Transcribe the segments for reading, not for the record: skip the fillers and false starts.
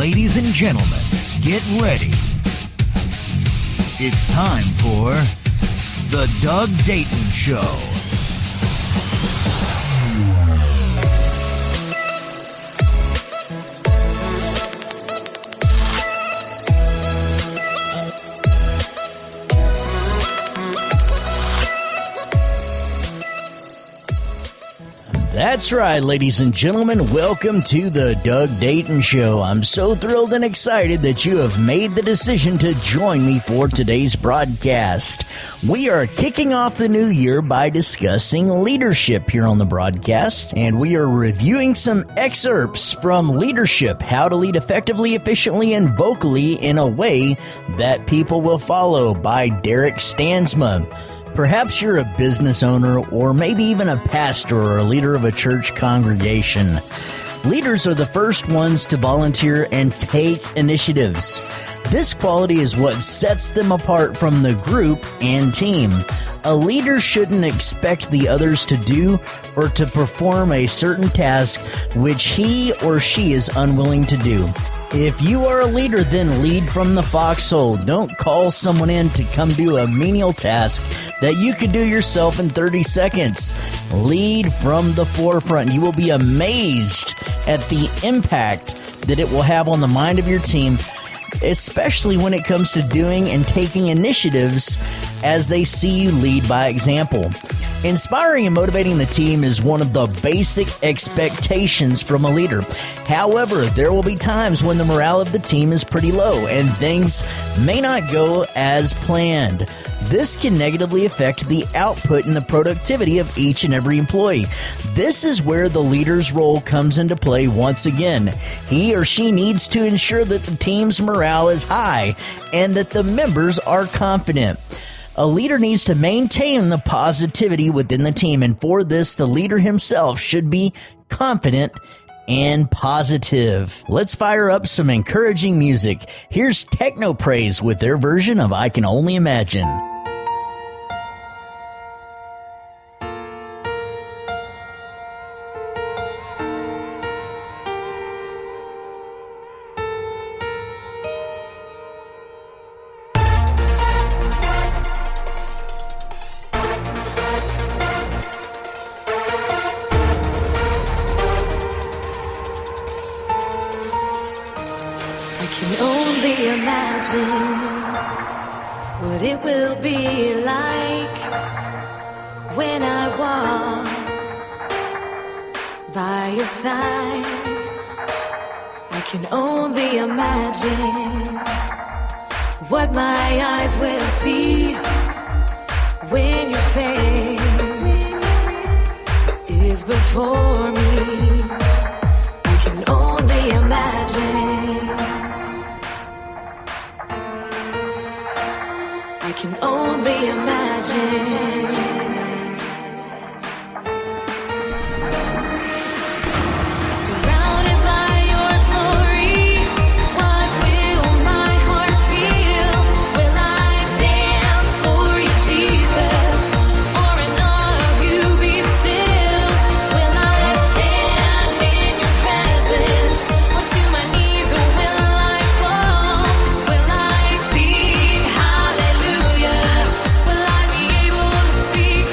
Ladies and gentlemen, get ready. It's time for the Doug Dayton Show. That's right, ladies and gentlemen. Welcome to the Doug Dayton Show. I'm so thrilled and excited that you have made the decision to join me for today's broadcast. We are kicking off the new year by discussing leadership here on the broadcast, and we are reviewing some excerpts from Leadership, How to Lead Effectively, Efficiently, and Vocally in a Way That People Will Follow by Derek Stansma. Perhaps you're a business owner or maybe even a pastor or a leader of a church congregation. Leaders are the first ones to volunteer and take initiatives. This quality is what sets them apart from the group and team. A leader shouldn't expect the others to do or to perform a certain task which he or she is unwilling to do. If you are a leader, then lead from the foxhole. Don't call someone in to come do a menial task that you could do yourself in 30 seconds. Lead from the forefront. You will be amazed at the impact that it will have on the mind of your team, especially when it comes to doing and taking initiatives as they see you lead by example. Inspiring and motivating the team is one of the basic expectations from a leader. However, there will be times when the morale of the team is pretty low and things may not go as planned. This can negatively affect the output and the productivity of each and every employee. This is where the leader's role comes into play once again. He or she needs to ensure that the team's morale is high and that the members are confident. A leader needs to maintain the positivity within the team, and for this, the leader himself should be confident and positive. Let's fire up some encouraging music. Here's Techno Praise with their version of I Can Only Imagine. What it will be like when I walk by your side. I can only imagine what my eyes will see when your face is before me. I can only imagine. I can only imagine. Surrounded by your glory, what will my heart feel? Will I dance for you, Jesus? Or in awe of you be still? Will I stand in your presence? Or to my knees, or will I fall? Will I sing hallelujah? Will I be able to speak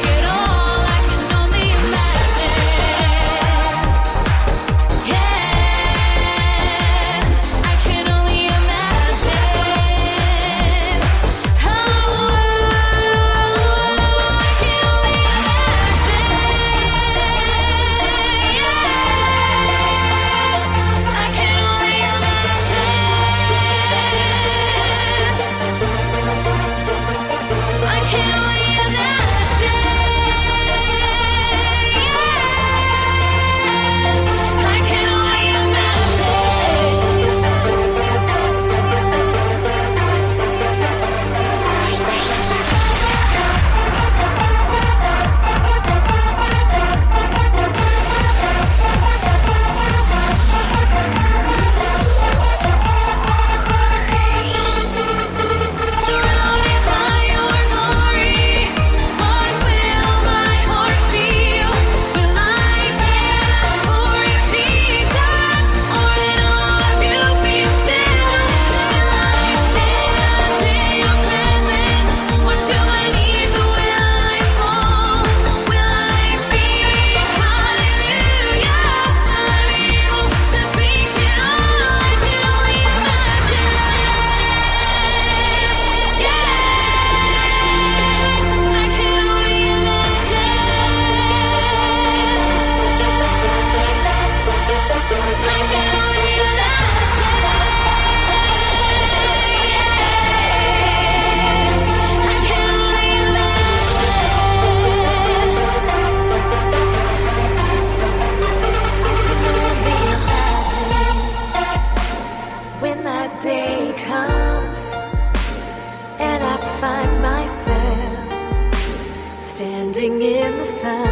sitting in the sun.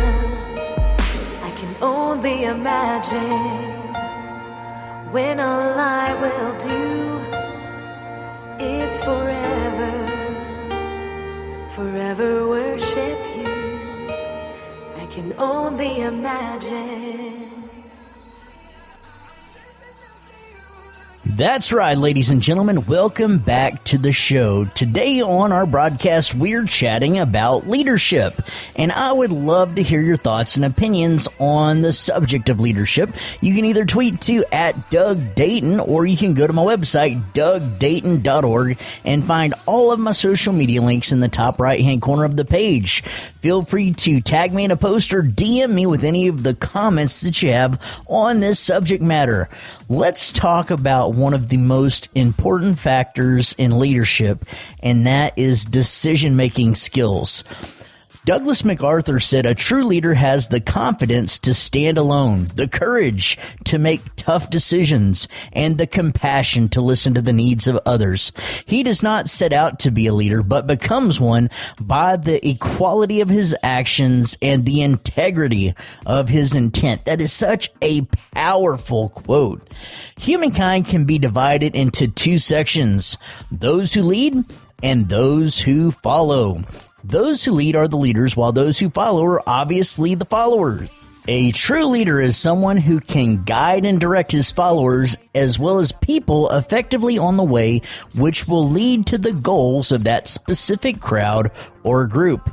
I can only imagine when all I will do is forever worship you. I can only imagine. That's right, ladies and gentlemen. Welcome back to the show. Today on our broadcast, we're chatting about leadership. And I would love to hear your thoughts and opinions on the subject of leadership. You can either tweet to @DougDayton, or you can go to my website, DougDayton.org, and find all of my social media links in the top right-hand corner of the page. Feel free to tag me in a post or DM me with any of the comments that you have on this subject matter. Let's talk about one of the most important factors in leadership, and that is decision-making skills. Douglas MacArthur said a true leader has the confidence to stand alone, the courage to make tough decisions, and the compassion to listen to the needs of others. He does not set out to be a leader, but becomes one by the equality of his actions and the integrity of his intent. That is such a powerful quote. Humankind can be divided into two sections: those who lead and those who follow. Those who lead are the leaders, while those who follow are obviously the followers. A true leader is someone who can guide and direct his followers as well as people effectively on the way, which will lead to the goals of that specific crowd or group.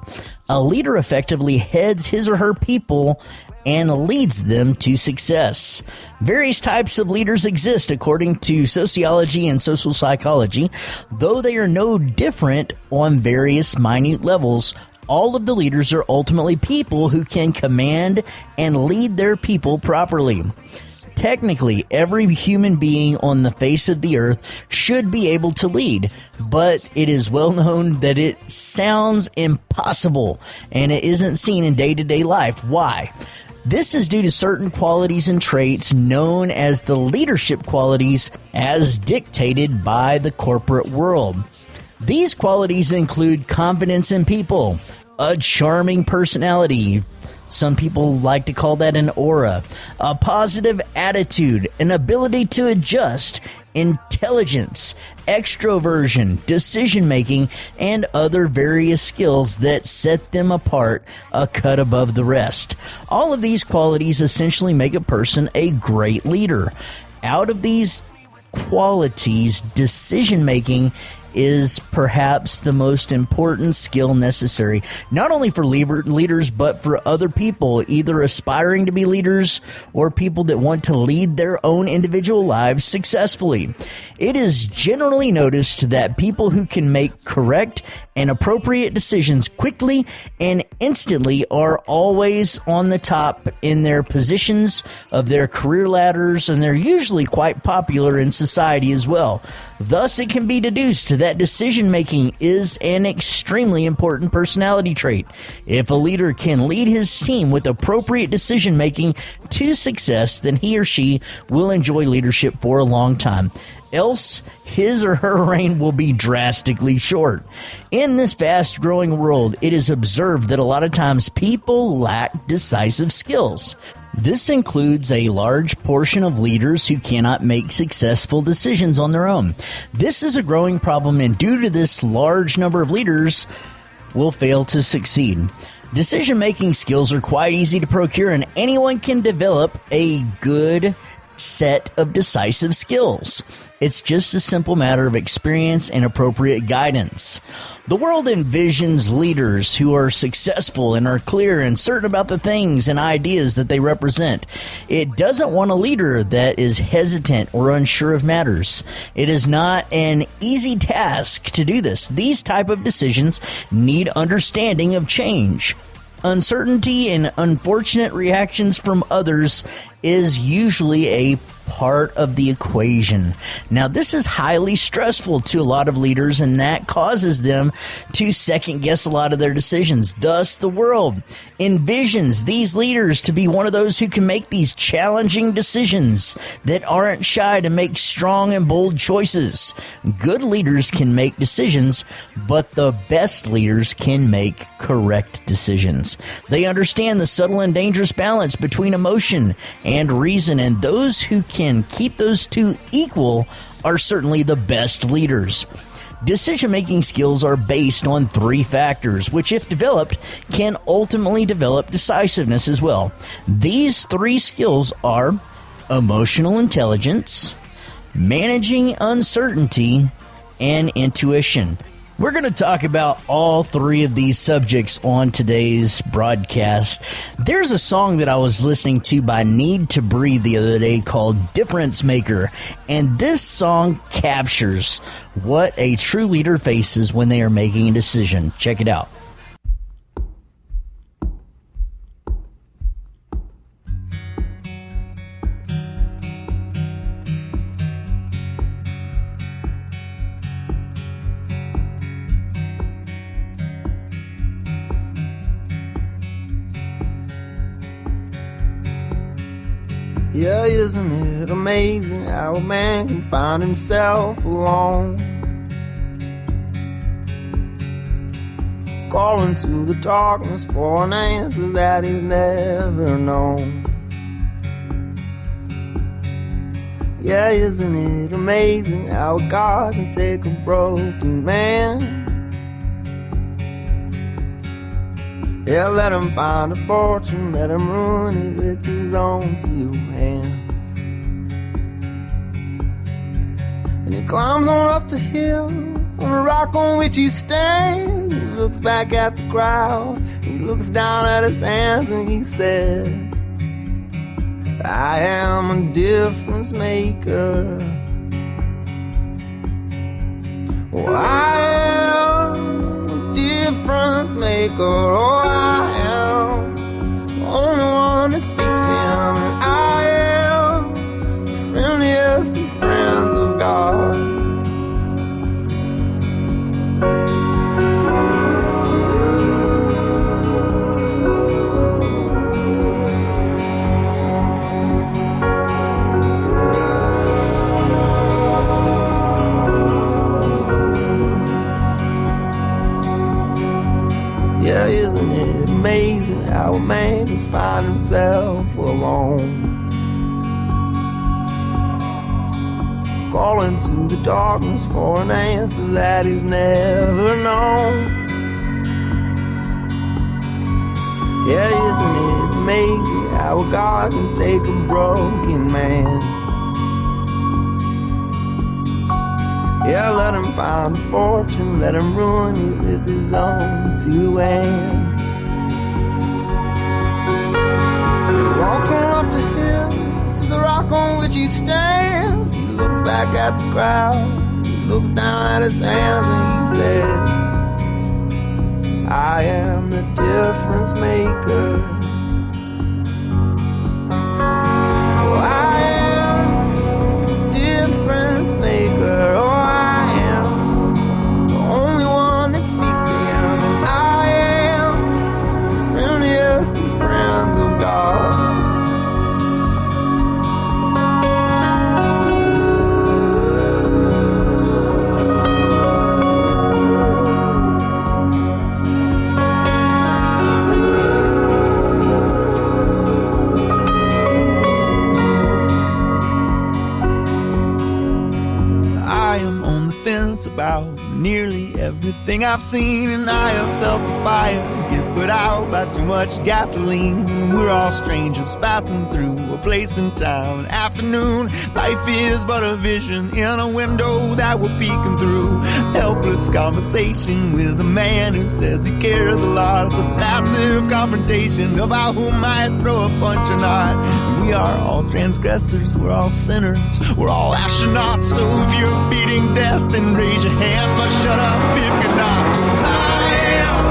A leader effectively heads his or her people and leads them to success. Various types of leaders exist according to sociology and social psychology, though they are no different on various minute levels. All of the leaders are ultimately people who can command and lead their people properly. Technically, every human being on the face of the earth should be able to lead, but it is well known that it sounds impossible and it isn't seen in day-to-day life. Why? This is due to certain qualities and traits known as the leadership qualities as dictated by the corporate world. These qualities include confidence in people, a charming personality, some people like to call that an aura, a positive attitude, an ability to adjust, intelligence, extroversion, decision-making, and other various skills that set them apart a cut above the rest. All of these qualities essentially make a person a great leader. Out of these qualities, decision-making is perhaps the most important skill necessary, not only for leaders, but for other people, either aspiring to be leaders or people that want to lead their own individual lives successfully. It is generally noticed that people who can make correct and appropriate decisions quickly and instantly are always on the top in their positions of their career ladders, and they're usually quite popular in society as well. Thus, it can be deduced that decision-making is an extremely important personality trait. If a leader can lead his team with appropriate decision-making to success, then he or she will enjoy leadership for a long time. Else, his or her reign will be drastically short. In this fast-growing world, it is observed that a lot of times people lack decisive skills. This includes a large portion of leaders who cannot make successful decisions on their own. This is a growing problem, and due to this, large number of leaders will fail to succeed. Decision-making skills are quite easy to procure, and anyone can develop a good set of decisive skills. It's just a simple matter of experience and appropriate guidance. The world envisions leaders who are successful and are clear and certain about the things and ideas that they represent. It doesn't want a leader that is hesitant or unsure of matters. It is not an easy task to do this. These type of decisions need understanding of change. Uncertainty and unfortunate reactions from others is usually a part of the equation. Now, this is highly stressful to a lot of leaders, and that causes them to second guess a lot of their decisions. Thus, the world envisions these leaders to be one of those who can make these challenging decisions that aren't shy to make strong and bold choices. Good leaders can make decisions, but the best leaders can make correct decisions. They understand the subtle and dangerous balance between emotion and reason, and those who can keep those two equal are certainly the best leaders. Decision-making skills are based on 3 factors, which, if developed, can ultimately develop decisiveness as well. These 3 skills are emotional intelligence, managing uncertainty, and intuition. We're going to talk about all 3 of these subjects on today's broadcast. There's a song that I was listening to by Need to Breathe the other day called Difference Maker, and this song captures what a true leader faces when they are making a decision. Check it out. Yeah, isn't it amazing how a man can find himself alone? Calling to the darkness for an answer that he's never known. Yeah, isn't it amazing how God can take a broken man? Yeah, let him find a fortune, let him ruin it with his own 2 hands. And he climbs on up the hill, on the rock on which he stands. He looks back at the crowd, he looks down at his hands, and he says, I am a difference maker. Oh, I am a difference maker. Oh, I am the only one that speaks to him, and I am the friendliest of friends of God. Yeah, isn't it amazing how a man can find himself alone? Calling to the darkness for an answer that he's never known. Yeah, isn't it amazing how a God can take a broken man? Yeah, let him find a fortune, let him ruin it with his own 2 hands. He walks on up the hill to the rock on which he stands. He looks back at the crowd, he looks down at his hands, and he says, I am the difference maker. Oh, I am the difference maker. Oh, friends of God. I am on the fence about nearly everything I've seen, and I have felt the fire get put out by too much gasoline. We're all strangers passing through a place in time. Afternoon, life is but a vision in a window that we're peeking through. Helpless conversation with a man who says he cares a lot. It's a passive confrontation about who might throw a punch or not. We are all transgressors, we're all sinners, we're all astronauts. So if you're beating death, then raise your hand, but shut up if you're not. 'Cause I am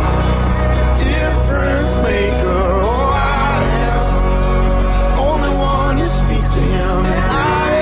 the difference maker. Oh, I am the only one who speaks to him, and I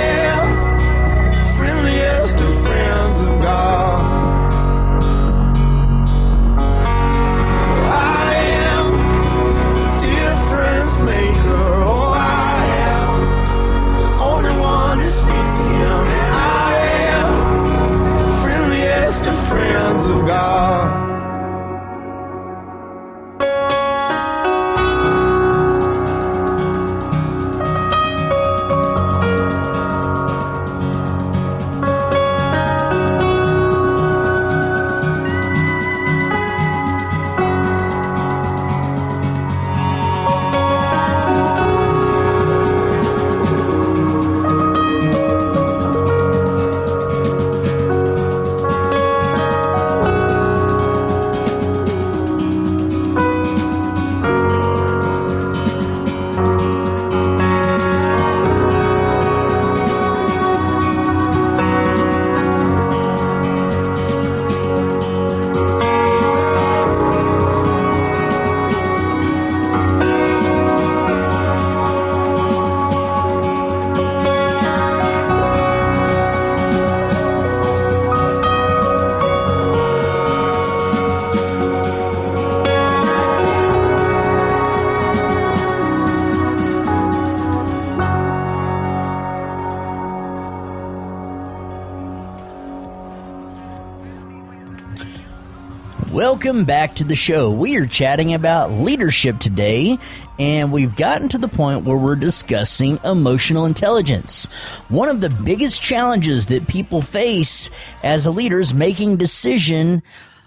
Welcome back to the show. We are chatting about leadership today, and we've gotten to the point where we're discussing emotional intelligence. One of the biggest challenges that people face as a leader is making decision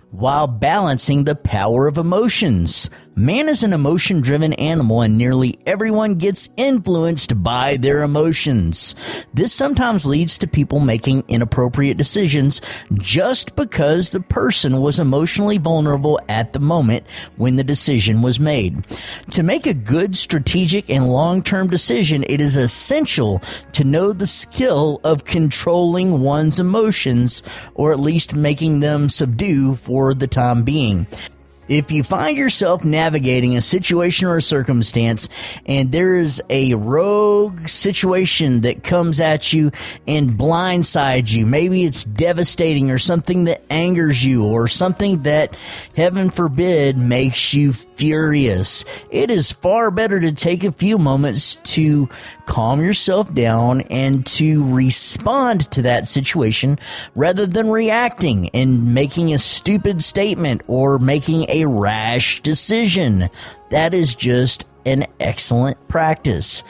while balancing the power of emotions. Man is an emotion-driven animal, and nearly everyone gets influenced by their emotions. This sometimes leads to people making inappropriate decisions just because the person was emotionally vulnerable at the moment when the decision was made. To make a good strategic and long-term decision, it is essential to know the skill of controlling one's emotions, or at least making them subdue for the time being. If you find yourself navigating a situation or a circumstance and there is a rogue situation that comes at you and blindsides you, maybe it's devastating or something that angers you or something that, heaven forbid, makes you furious, it is far better to take a few moments to calm yourself down and to respond to that situation rather than reacting and making a stupid statement or making a rash decision. That is just an excellent practice.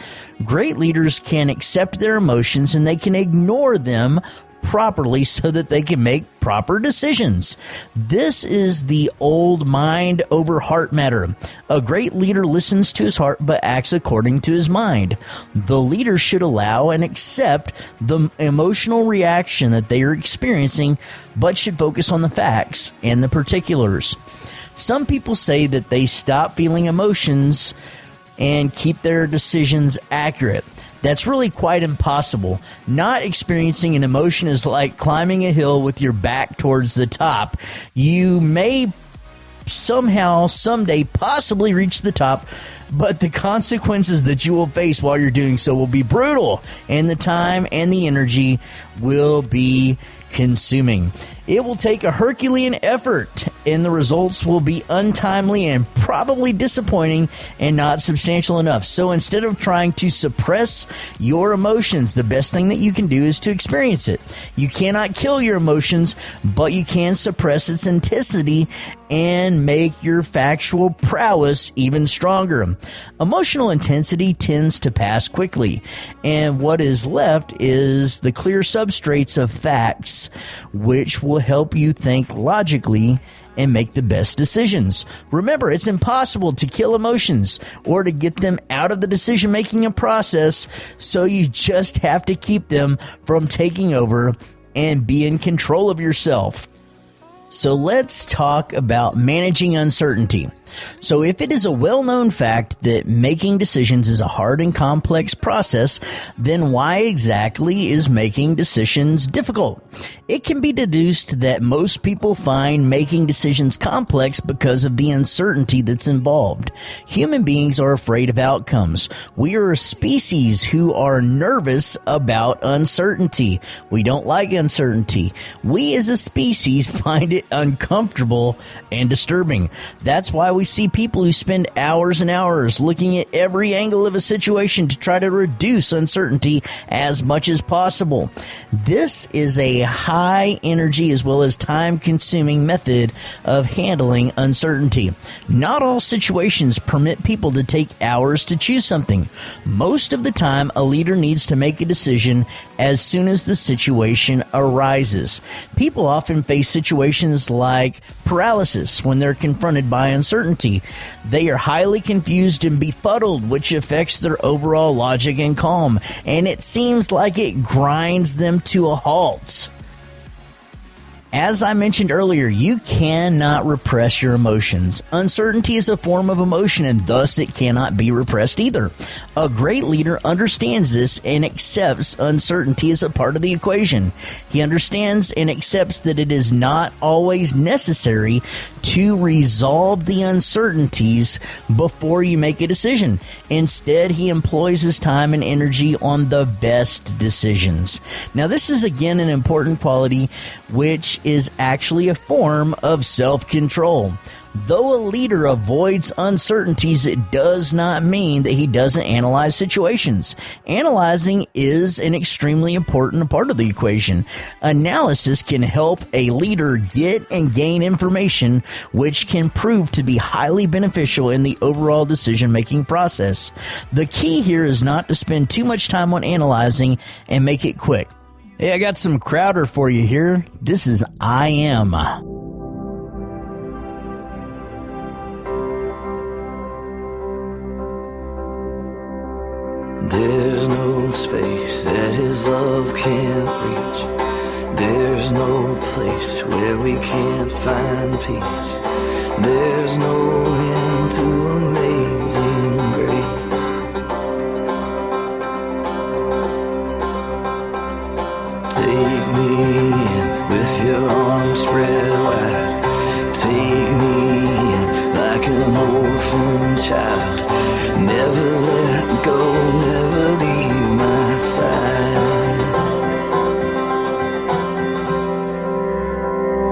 Great leaders can accept their emotions and they can ignore them properly so that they can make proper decisions. This is the old mind over heart matter. A great leader listens to his heart but acts according to his mind. The leader should allow and accept the emotional reaction that they are experiencing, but should focus on the facts and the particulars. Some people say that they stop feeling emotions and keep their decisions accurate. That's really quite impossible. Not experiencing an emotion is like climbing a hill with your back towards the top. You may somehow, someday, possibly reach the top, but the consequences that you will face while you're doing so will be brutal, and the time and the energy will be consuming. It will take a Herculean effort, and the results will be untimely and probably disappointing and not substantial enough. So instead of trying to suppress your emotions, the best thing that you can do is to experience it. You cannot kill your emotions, but you can suppress its intensity and make your factual prowess even stronger. Emotional intensity tends to pass quickly, and what is left is the clear substrates of facts, which will help you think logically and make the best decisions. Remember, it's impossible to kill emotions or to get them out of the decision-making process, so you just have to keep them from taking over and be in control of yourself. So let's talk about managing uncertainty. So if it is a well-known fact that making decisions is a hard and complex process, then why exactly is making decisions difficult? It can be deduced that most people find making decisions complex because of the uncertainty that's involved. Human beings are afraid of outcomes. We are a species who are nervous about uncertainty. We don't like uncertainty. We as a species find it uncomfortable and disturbing. That's why we see people who spend hours and hours looking at every angle of a situation to try to reduce uncertainty as much as possible. This is a high energy as well as time consuming method of handling uncertainty. Not all situations permit people to take hours to choose something. Most of the time, a leader needs to make a decision as soon as the situation arises. People often face situations like paralysis when they're confronted by uncertainty. They are highly confused and befuddled, which affects their overall logic and calm, and it seems like it grinds them to a halt. As I mentioned earlier, you cannot repress your emotions. Uncertainty is a form of emotion, and thus it cannot be repressed either. A great leader understands this and accepts uncertainty as a part of the equation. He understands and accepts that it is not always necessary to resolve the uncertainties before you make a decision. Instead, he employs his time and energy on the best decisions. Now, this is again an important quality, which is actually a form of self-control. Though a leader avoids uncertainties, it does not mean that he doesn't analyze situations. Analyzing is an extremely important part of the equation. Analysis can help a leader get and gain information which can prove to be highly beneficial in the overall decision-making process. The key here is not to spend too much time on analyzing and make it quick. Hey, I got some Crowder for you here. This is I Am. There's no space that his love can't reach. There's no place where we can't find peace. There's no end to amazing grace. Take me in with your arms spread wide. Take me in like an orphan child. Never let go, never leave my side.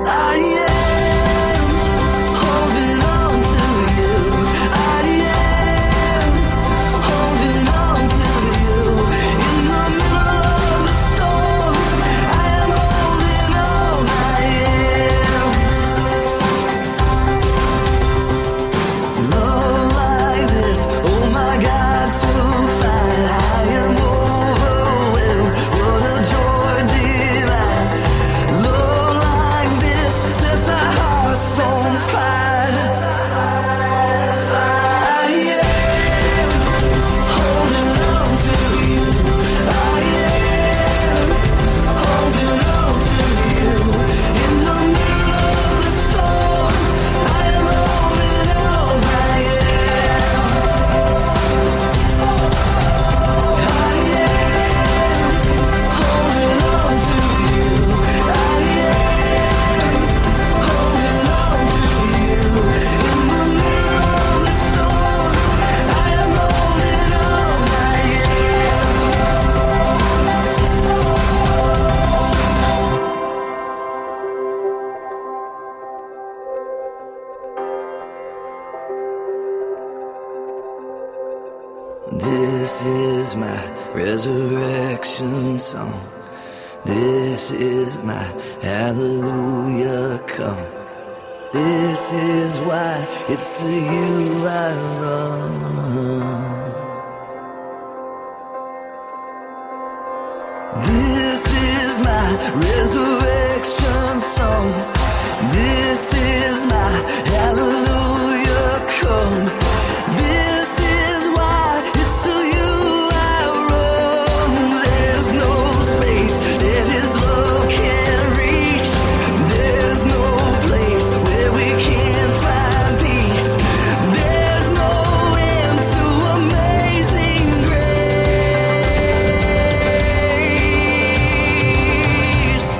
I am holding on to you. I am holding on to you. In the middle of the storm, I am holding on. I am. Love like this, oh my God, to find. I am overwhelmed, what a joy divine. Love like this sets our hearts on fire. I am holding on to you. I am holding on to you. In the middle of the storm, I am holding on. I am holding on to you. I am holding on to you. In the middle of the storm, I am holding on. I am. This is my resurrection song. This is my hallelujah come. This is why it's to you I run. This is my resurrection song. This is my hallelujah come. This is why it's to you I run. There's no space that his love can't reach. There's no place where we can't find peace. There's no end to amazing grace.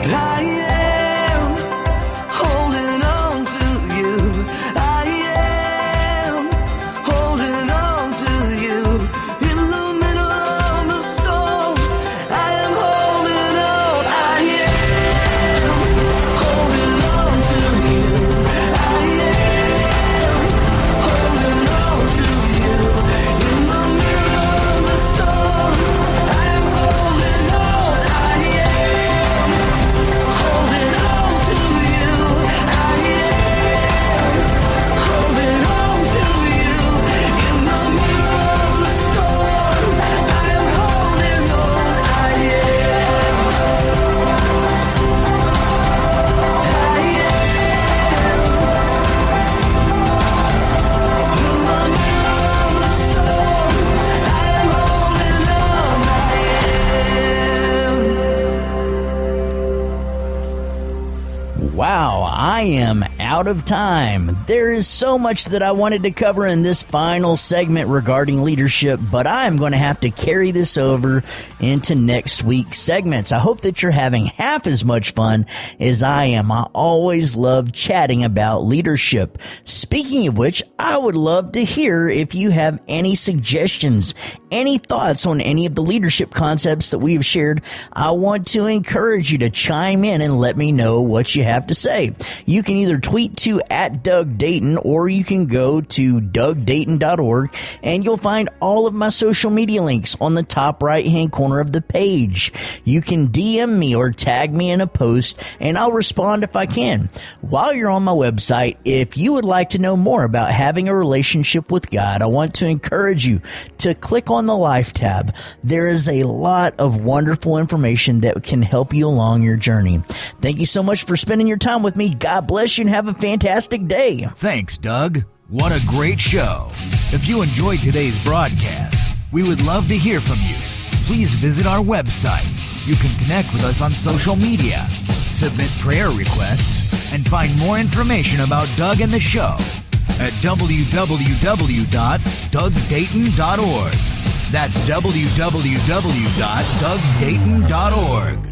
I am holding on to you. I am holding on to you. In the middle of the storm, I am holding on. I am holding on to you. I am holding on to you. In the middle of the storm, I am holding on. I am holding on to you. I am holding on to you. In the middle of the storm, I am holding on. I Wow, I am out of time. There is so much that I wanted to cover in this final segment regarding leadership, but I am going to have to carry this over into next week's segments. I hope that you're having half as much fun as I am. I always love chatting about leadership. Speaking of which, I would love to hear if you have any suggestions, any thoughts on any of the leadership concepts that we have shared. I want to encourage you to chime in and let me know what you have to say. You can either tweet to @Doug Dayton, or you can go to DougDayton.org, and you'll find all of my social media links on the top right-hand corner of the page. You can DM me or tag me in a post, and I'll respond if I can. While you're on my website, if you would like to know more about having a relationship with God, I want to encourage you to click on the Life tab. There is a lot of wonderful information that can help you along your journey. Thank you so much for spending your time with me. God bless you and have a fantastic day. Thanks, Doug. What a great show. If you enjoyed today's broadcast, we would love to hear from you. Please visit our website. You can connect with us on social media, submit prayer requests, and find more information about Doug and the show at www.dougdayton.org. That's www.dougdayton.org.